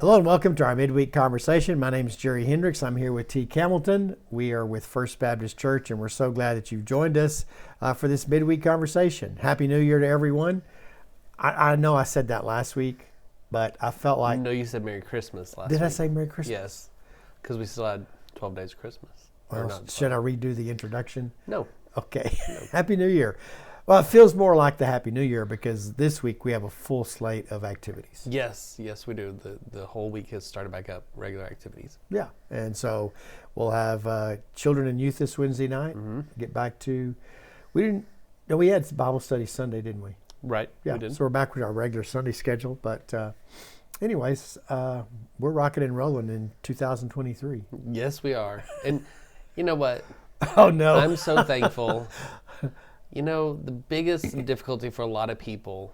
Hello and welcome to our midweek conversation. My name is Jerry Hendricks. I'm here with T. Camelton. We are with First Baptist Church, and we're so glad that you've joined us for this midweek conversation. Happy New Year to everyone. I know I said that last week, but I felt like... No, you said Merry Christmas last week. Did I say Merry Christmas? Yes, because we still had 12 days of Christmas. Well, should I redo the introduction? No. Okay. No. Happy New Year. Well, it feels more like the Happy New Year because this week we have a full slate of activities. Yes, we do. The whole week has started back up, regular activities. Yeah, and so we'll have children and youth this Wednesday night. Mm-hmm. Get back to, we had Bible study Sunday, didn't we? Right, Yeah, we did. so we're back with our regular Sunday schedule. But anyways, we're rocking and rolling in 2023. Yes, we are. And you know what? Oh, no. I'm so thankful. You know, the biggest difficulty for a lot of people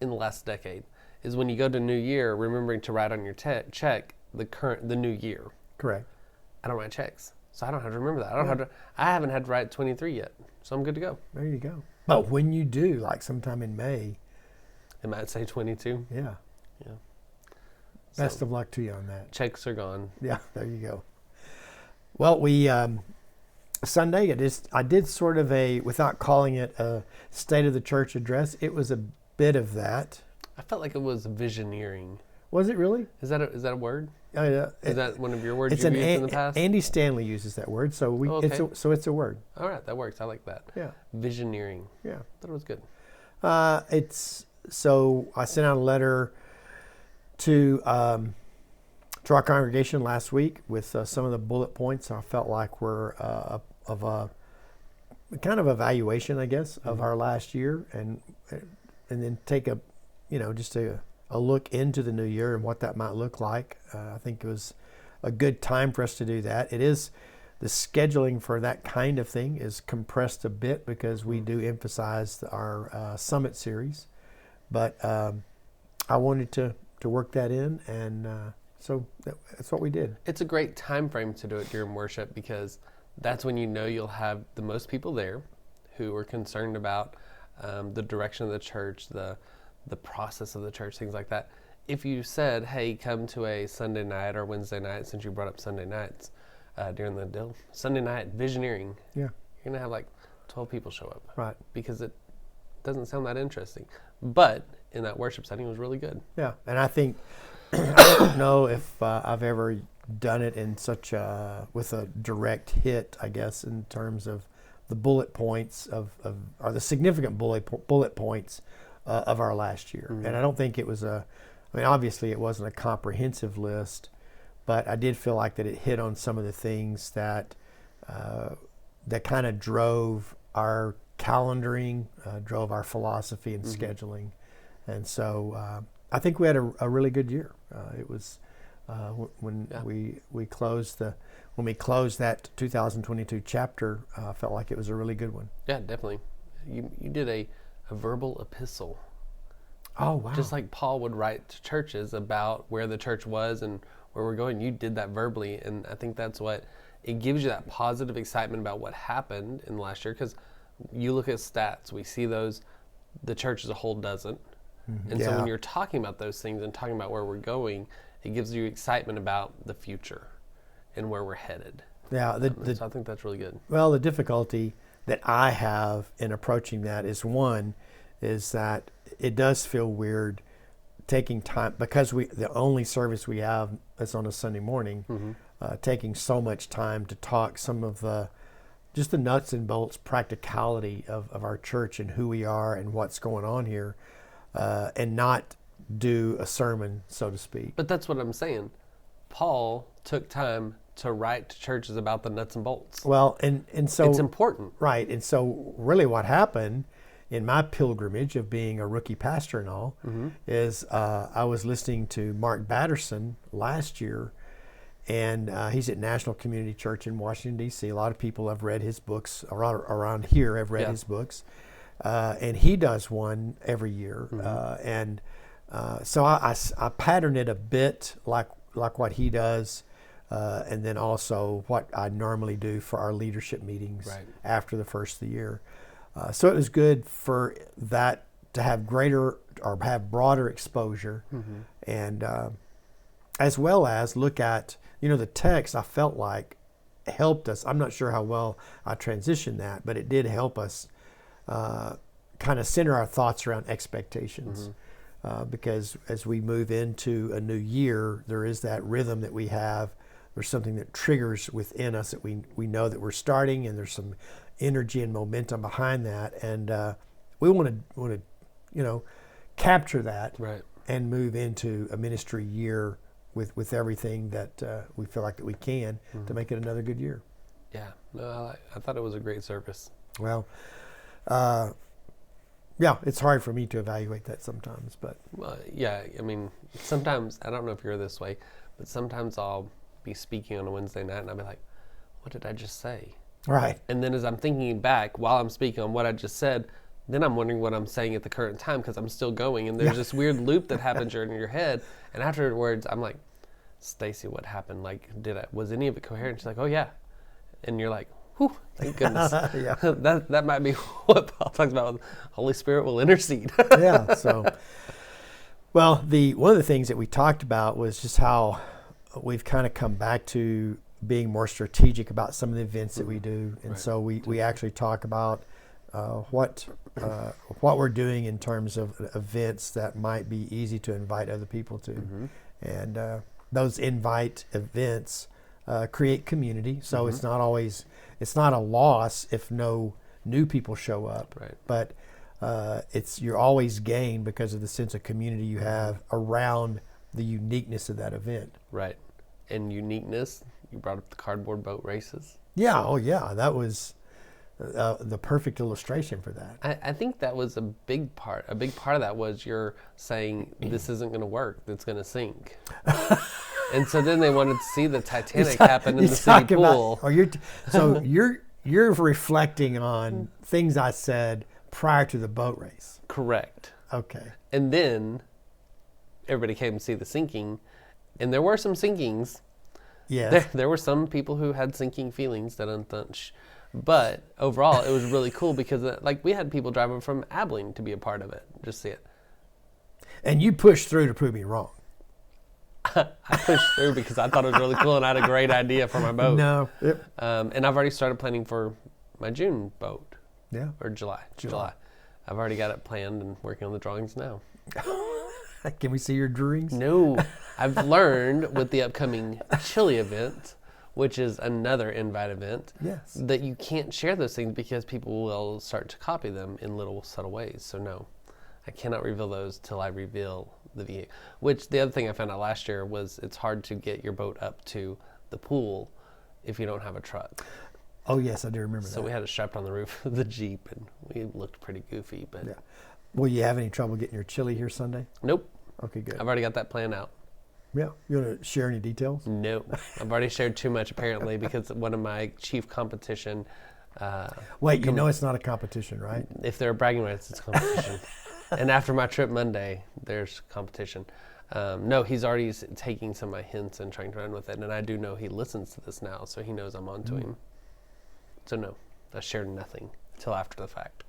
in the last decade is when you go to New Year, remembering to write on your check the new year. Correct. I don't write checks, so I don't have to remember that. I haven't had to write 23 yet, so I'm good to go. There you go. But when you do, like sometime in May. It might say 22. Yeah. Yeah. Best of luck to you on that. Checks are gone. Yeah, there you go. Well, we... Sunday, I did sort of without calling it a State of the Church address, it was a bit of that. I felt like it was visioneering. Was it really? Is that a word? Is that one of your words you've used in the past? Andy Stanley uses that word, so it's a word. All right, that works. I like that. Yeah. Visioneering. Yeah. I thought it was good. So I sent out a letter to our congregation last week with some of the bullet points I felt like were of a kind of evaluation, I guess, of our last year, and then take a look into the new year and what that might look like. I think it was a good time for us to do that. It is, the scheduling for that kind of thing is compressed a bit because we do emphasize our summit series, but I wanted to work that in, and so that's what we did. It's a great time frame to do it during worship because that's when you know you'll have the most people there who are concerned about the direction of the church, the process of the church, things like that. If you said, hey, come to a Sunday night or Wednesday night, since you brought up Sunday nights during the deal, Sunday night visioneering, yeah, you're going to have like 12 people show up. Right. Because it doesn't sound that interesting. But in that worship setting, it was really good. Yeah, and I think, I don't know if I've ever done it in with a direct hit, I guess, in terms of the bullet points or the significant bullet points of our last year. Mm-hmm. And I don't think it was obviously it wasn't a comprehensive list, but I did feel like that it hit on some of the things that kind of drove our calendaring, drove our philosophy and scheduling. And so I think we had a really good year. It was when we closed that 2022 chapter. Felt like it was a really good one. Yeah, definitely. You did a verbal epistle. Oh, wow! Just like Paul would write to churches about where the church was and where we're going. You did that verbally, and I think that's what it gives you, that positive excitement about what happened in the last year. Because you look at stats, we see those. The church as a whole doesn't. And so when you're talking about those things and talking about where we're going, it gives you excitement about the future and where we're headed. Yeah, so I think that's really good. Well, the difficulty that I have in approaching that is that it does feel weird taking time, because the only service we have is on a Sunday morning, taking so much time to talk some of the nuts and bolts practicality of our church and who we are and what's going on here. And not do a sermon, so to speak. But that's what I'm saying. Paul took time to write to churches about the nuts and bolts. Well, and so... It's important. Right. And so really what happened in my pilgrimage of being a rookie pastor and all is I was listening to Mark Batterson last year, and he's at National Community Church in Washington, D.C. A lot of people have read his books, around here have read his books. And he does one every year, so I pattern it a bit like what he does, and then also what I normally do for our leadership meetings after the first of the year. So it was good for that to have broader exposure, and as well as look at, the text. I felt like helped us. I'm not sure how well I transitioned that, but it did help us kind of center our thoughts around expectations. Because as we move into a new year, there is that rhythm that we have. There's something that triggers within us that we know that we're starting, and there's some energy and momentum behind that, and we want to capture that, Right. and move into a ministry year with everything that we feel like that we can to make it another good year. Yeah. No, I thought it was a great service. Well, yeah, it's hard for me to evaluate that sometimes, but Yeah, I mean, sometimes, I don't know if you're this way, but sometimes I'll be speaking on a Wednesday night and I'll be like, what did I just say? right. And then as I'm thinking back while I'm speaking on what I just said, then I'm wondering what I'm saying at the current time because I'm still going. And there's this weird loop that happens in your head. And afterwards, I'm like, Stacy, what happened? Like, was any of it coherent? She's like, oh, yeah. And you're like, whew, thank goodness. Yeah. that might be what Paul talks about. Holy Spirit will intercede. Yeah. So, well, one of the things that we talked about was just how we've kind of come back to being more strategic about some of the events that we do, and Right. so we actually talk about what we're doing in terms of events that might be easy to invite other people to, and those invite events create community. So it's not a loss if no new people show up, Right. but you're always gained because of the sense of community you have around the uniqueness of that event. Right. And uniqueness, you brought up the cardboard boat races. Yeah, oh yeah, that was the perfect illustration for that. I think that was a big part. A big part of that was you're saying this isn't going to work. It's going to sink. And so then they wanted to see the Titanic happen in the city pool. So you're reflecting on things I said prior to the boat race. Correct. Okay. And then everybody came to see the sinking, and there were some sinkings. Yes. There were some people who had sinking feelings but overall it was really cool because we had people driving from Abilene to be a part of it. Just see it. And you pushed through to prove me wrong. I pushed through because I thought it was really cool and I had a great idea for my boat. No. Yep. And I've already started planning for my June boat. Yeah. Or July. I've already got it planned and working on the drawings now. Can we see your drawings? No. I've learned with the upcoming Chili event, which is another invite event, Yes. that you can't share those things because people will start to copy them in little subtle ways. So no, I cannot reveal those till I reveal the vehicle. Which the other thing I found out last year was it's hard to get your boat up to the pool if you don't have a truck. Oh yes, I do remember that. So we had it strapped on the roof of the Jeep, and we looked pretty goofy. But Yeah. Will you have any trouble getting your chili here Sunday? nope, Okay, good. I've already got that plan out. Yeah. You want to share any details? No, I've already shared too much apparently because one of my chief competition. Wait, you know it's not a competition, right? If there are bragging rights, it's competition. And after my trip Monday, there's competition. No, he's already taking some of my hints and trying to run with it. And I do know he listens to this now, so he knows I'm on to him. So no, I shared nothing until after the fact.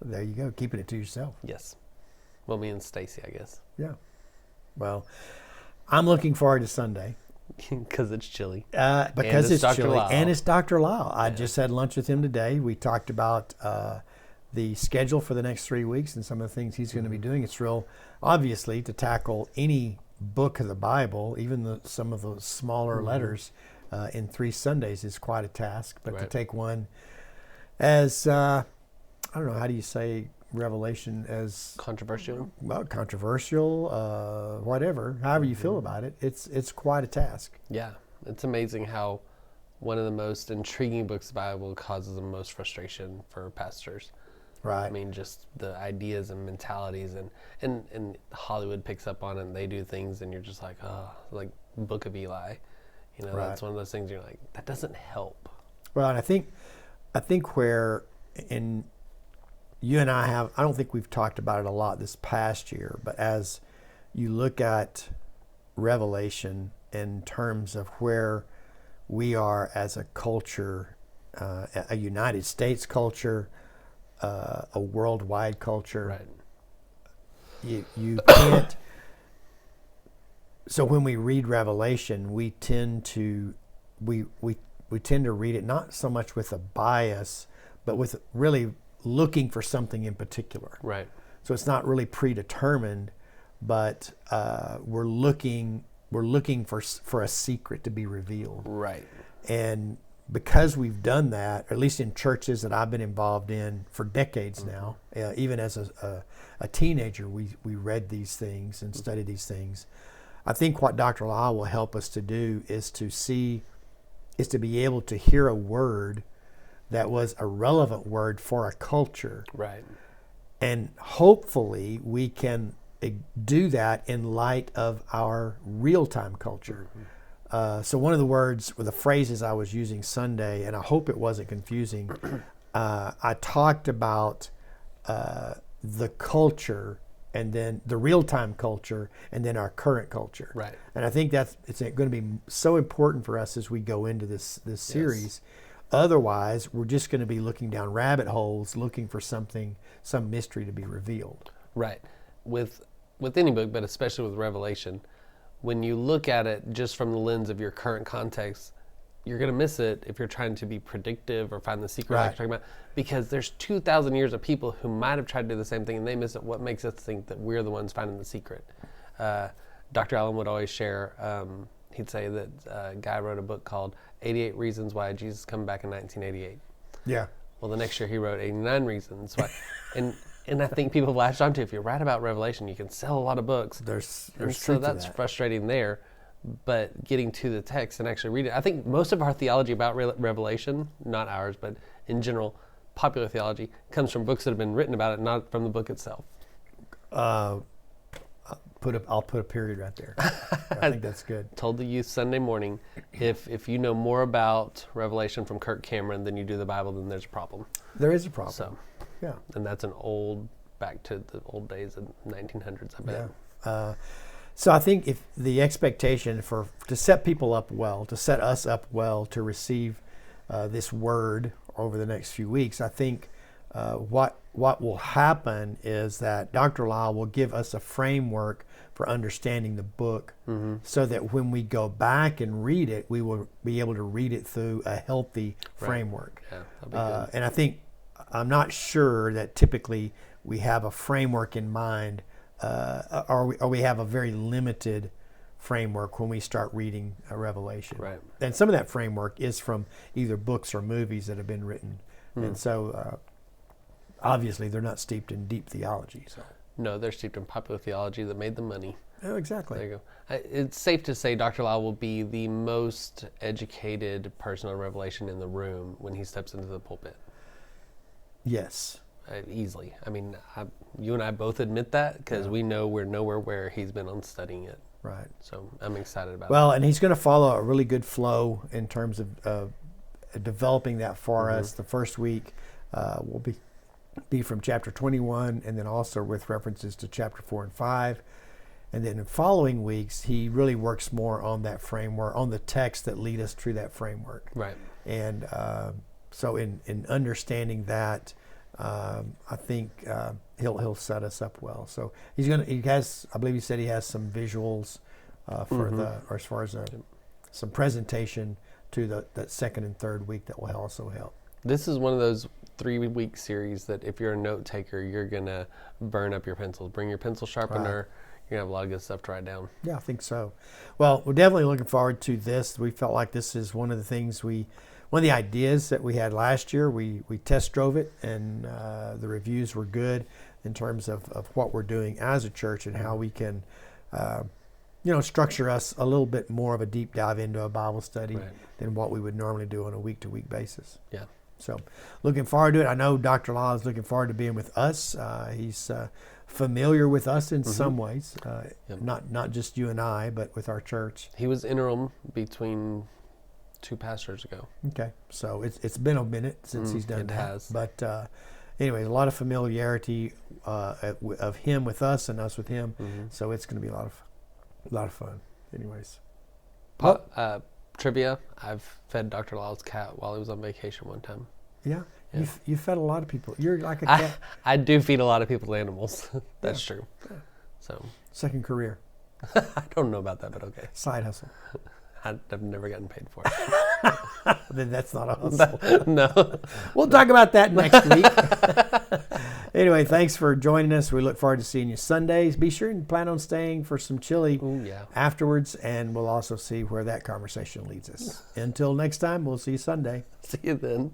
There you go, keeping it to yourself. Yes. Well, me and Stacy, I guess. Yeah. Well, I'm looking forward to Sunday. Because it's chilly. Because it's Dr. chilly. Lyle. And it's Dr. Lyle. I just had lunch with him today. We talked about the schedule for the next 3 weeks and some of the things he's going to be doing. It's real, obviously, to tackle any book of the Bible, even some of those smaller letters in 3 Sundays is quite a task. But to take one as, I don't know, how do you say Revelation as Controversial? well, controversial, whatever, however you feel about it, it's quite a task. Yeah. It's amazing how one of the most intriguing books of the Bible causes the most frustration for pastors. Right. I mean, just the ideas and mentalities and Hollywood picks up on it and they do things and you're just like, oh, like Book of Eli. You know, that's one of those things you're like, that doesn't help. Well, and I think where in you and I don't think we've talked about it a lot this past year, but as you look at Revelation in terms of where we are as a culture, a United States culture, a worldwide culture, Right. you can't So when we read Revelation, we tend to read it not so much with a bias, but with really looking for something in particular. Right. So it's not really predetermined, but we're looking for a secret to be revealed. Right. And because we've done that, or at least in churches that I've been involved in for decades now, even as a teenager, we read these things and studied these things. I think what Dr. Lyle will help us to do is to be able to hear a word that was a relevant word for a culture. Right. And hopefully we can do that in light of our real-time culture. So one of the words or the phrases I was using Sunday, and I hope it wasn't confusing, I talked about the culture, and then the real-time culture, and then our current culture. Right. And I think it's going to be so important for us as we go into this series. Yes. Otherwise, we're just going to be looking down rabbit holes, looking for some mystery to be revealed. Right. With any book, but especially with Revelation, when you look at it just from the lens of your current context, you're going to miss it if you're trying to be predictive or find the secret like you're talking about, because there's 2,000 years of people who might have tried to do the same thing and they miss it. What makes us think that we're the ones finding the secret? Dr. Allen would always share, he'd say that a guy wrote a book called 88 Reasons Why Jesus Come Back in 1988. Yeah. Well, the next year he wrote 89 Reasons Why. And I think people have latched onto, if you write about Revelation, you can sell a lot of books. There's so that's frustrating there. But getting to the text and actually read it, I think most of our theology about Revelation, not ours, but in general, popular theology, comes from books that have been written about it, not from the book itself. I'll put a period right there. I think that's good. Told the youth Sunday morning, if you know more about Revelation from Kirk Cameron than you do the Bible, then there's a problem. There is a problem. So, yeah. And that's back to the old days of 1900s, I bet. Yeah. So I think if the expectation to set people up well, to set us up well to receive this word over the next few weeks, I think what will happen is that Dr. Lyle will give us a framework for understanding the book, so that when we go back and read it, we will be able to read it through a healthy framework. Yeah, that'd be good. And I think, I'm not sure that typically we have a framework in mind, or we have a very limited framework when we start reading a Revelation. Right. And some of that framework is from either books or movies that have been written. And so obviously they're not steeped in deep theology. So. No, they're steeped in popular theology that made them money. Oh, exactly. There you go. It's safe to say Dr. Lyle will be the most educated person on Revelation in the room when he steps into the pulpit. Yes. Easily. I mean, you and I both admit that because we know we're nowhere where he's been on studying it. Right. So I'm excited about it. Well, and he's going to follow a really good flow in terms of developing that for us. The first week will be from chapter 21, and then also with references to chapter 4 and 5. And then in following weeks, he really works more on that framework, on the text that lead us through that framework. Right. And so in understanding that, I think he'll set us up well. So I believe he said he has some visuals or as far as some presentation to that second and third week that will also help. This is one of those 3-week series that if you're a note taker, you're gonna burn up your pencils. Bring your pencil sharpener. You're gonna have a lot of good stuff to write down. Yeah, I think so. Well, we're definitely looking forward to this. We felt like this is one of the things one of the ideas that we had last year. We test drove it, and the reviews were good in terms of what we're doing as a church and how we can, structure us a little bit more of a deep dive into a Bible study than what we would normally do on a week-to-week basis. Yeah. So looking forward to it. I know Dr. Lyle is looking forward to being with us. He's familiar with us in some ways, not just you and I, but with our church. He was interim between 2 pastors ago. Okay, so it's been a minute since he's done that. It has. But anyways, a lot of familiarity of him with us and us with him. So it's going to be a lot of fun. Anyways. Trivia, I've fed Dr. Lyle's cat while he was on vacation one time. Yeah? You fed a lot of people. You're like a cat. I do feed a lot of people's animals. That's true. Yeah. So second career. I don't know about that, but okay. Side hustle. I've never gotten paid for it. Then that's not a hustle. No. We'll talk about that next week. Anyway, thanks for joining us. We look forward to seeing you Sundays. Be sure and plan on staying for some chili Ooh, yeah. afterwards, and we'll also see where that conversation leads us. Until next time, we'll see you Sunday. See you then.